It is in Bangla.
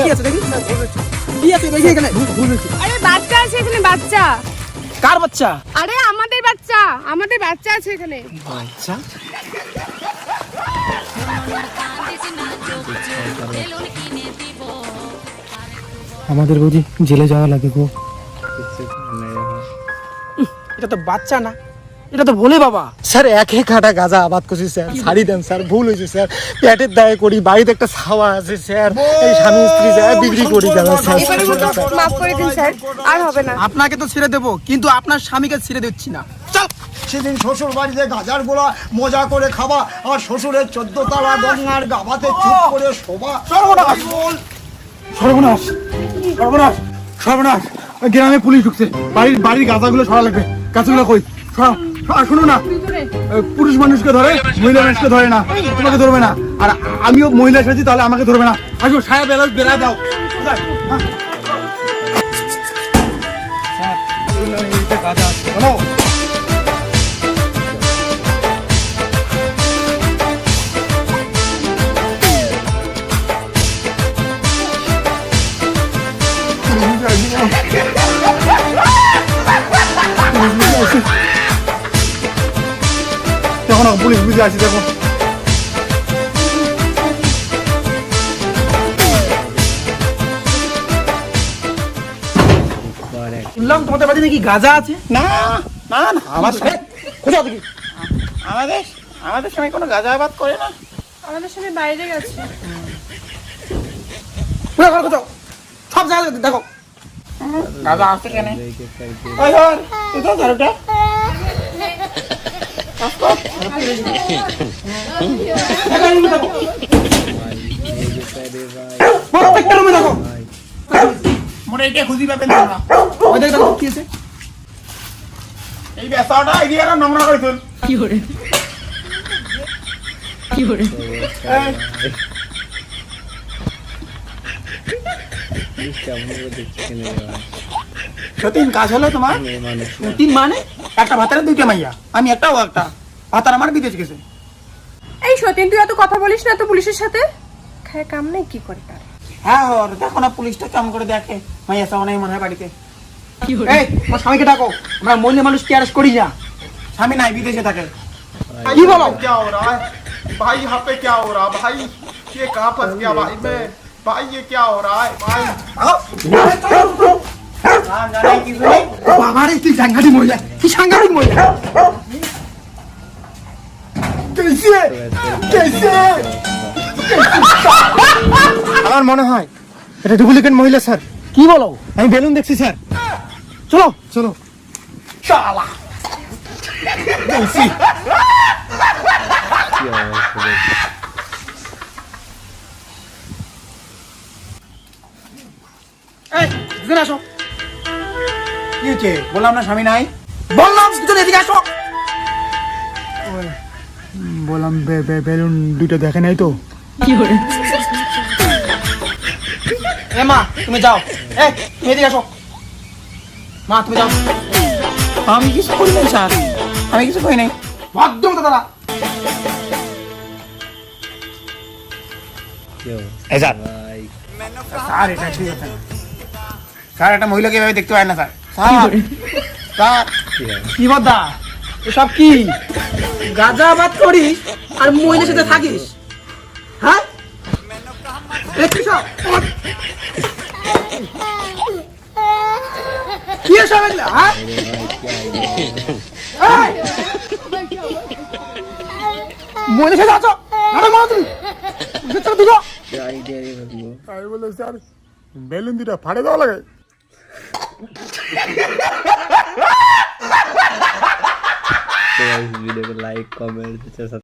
কি আছে দেখি, কি আছে দেখি এখানে। আরে বাচ্চা আছে এখানে, বাচ্চা। কার বাচ্চা? আরে আমাদের বাচ্চা, আমাদের বাচ্চা আছে এখানে। বাচ্চা? আমাদের বুঝি জেলে যাওয়া লাগে গো। এটা তো বাচ্চা না, এটা তো ভোলে বাবা। স্যার একে কাটা গাঁজা আবাদ করছি স্যার, ছাড়ি দেন স্যার, ভুল হয়েছে স্যার, পেটের দায়ে করি, বাড়িতে একটা ছাওয়া আছে স্যার, এই স্বামী স্ত্রী যায় বিক্রি করি গাঁজা স্যার। এবারের মতো মাফ করে দিন স্যার, আর হবে না। আপনাকে তো ছেড়ে দেবো, কিন্তু আপনার স্বামীকে ছেড়ে দিচ্ছি না। চল। সেদিন শ্বশুর বাড়িতে গাজার গোলা মজা করে খাবা, আর শ্বশুরের 14 তলা গঙ্গার গাবাতে চুপ করে শোভা। সর্বনাশ সর্বনাশ সর্বনাশ সর্বনাশ, গ্রামে পুলিশ ঢুকছে, বাড়ির গাঁজাগুলো সরা লাগবে, গাছগুলো কই সরা। শুনো না, পুরুষ মানুষকে ধরে, মহিলা মানুষকে ধরে না, তোমাকে ধরবে না, আর আমিও মহিলা এসেছি তাহলে আমাকে ধরবে না। আসো সায়া বেলা দাও। দেখো না পুলিশ বুঝে আসি, দেখো। শুনলাম তোমাদের বাড়ি নাকি গাঁজা আছে। না না না, আমার কোথাও দেখি আমাদের সময় কোনো গাঁজা আবাদ করে না। আমাদের সাথে বাইরে গেছে। কোথাও সব জায়গায় দেখো গাঁজা আসছে কেন? প্রত্যেকটা রুমে দেখো। মনে এটা খুঁজি পাবেন না। ওই দেখো কি আছে। এই বেসাটা এরিয়াটা নোংরা করে তুল। কি করে সতীন কাজ হলো তোমার? তিন মানে একটা ভাতারে দুইটা মাইয়া, আমি একটা ও একটা। ভাতার আমার বিদেশ গেছে। এই সতীন, তুই এত কথা বলিস না তো পুলিশের সাথে। খায় কাম নেই, কি করে তার। হ্যাঁ ওর দেখো না, পুলিশটা কেমন করে দেখে, মাইয়া সামনে মনে হয় বাড়িতে। এই আমার স্বামীকে ডাকো, আমরা মহিলা মানুষ কি অ্যারেস্ট করি না। স্বামী নাই, বিদেশে থাকে। কি বলো? क्या हो रहा है भाई? यहाँ पे क्या हो रहा है भाई? ये कहाँ फंस गया भाई मैं? भाई ये क्या हो रहा है भाई? জানাই কিছু নেই। বাবারে তুই সাংঘাতিক মহিলা, কি সাংঘাতিক মহিলা। আমার মনে হয় এটা ডুপ্লিকেট মহিলা স্যার। কি বলো? আমি বেলুন দেখছি স্যার। চলো চলো। এই দুজন আসো। কি হচ্ছে? বললাম না স্বামী নাই। বললাম দুজন এদিকে আসো। বললাম বেলুন দুইটা দেখে নাই তো। এ মা তুমি যাও, এই তুমি এদিকে আসো। মা তুমি যাও। আমি কিছু করি নাই স্যার, আমি কিছু করি নাই। একদম তো দাদা। স্যার এটা ঠিক আছে না স্যার, একটা মহিলাকে এভাবে দেখতে পায় না স্যার। স্যার কি বদা এসব কি? গাঁজাবাদ করিস আর মহিলার সাথে থাকিস, হ্যাঁ? এ কি সব? কি এসব এগুলা, হ্যাঁ? এই! মহিলার সাথে আছো, নাটক মারো তুমি। ভিতরে ঢুকো। আমি বললাম স্যার বেলুন দুটা ফাড়ে দেওয়া লাগে। तो इस वीडियो को लाइक कमेंट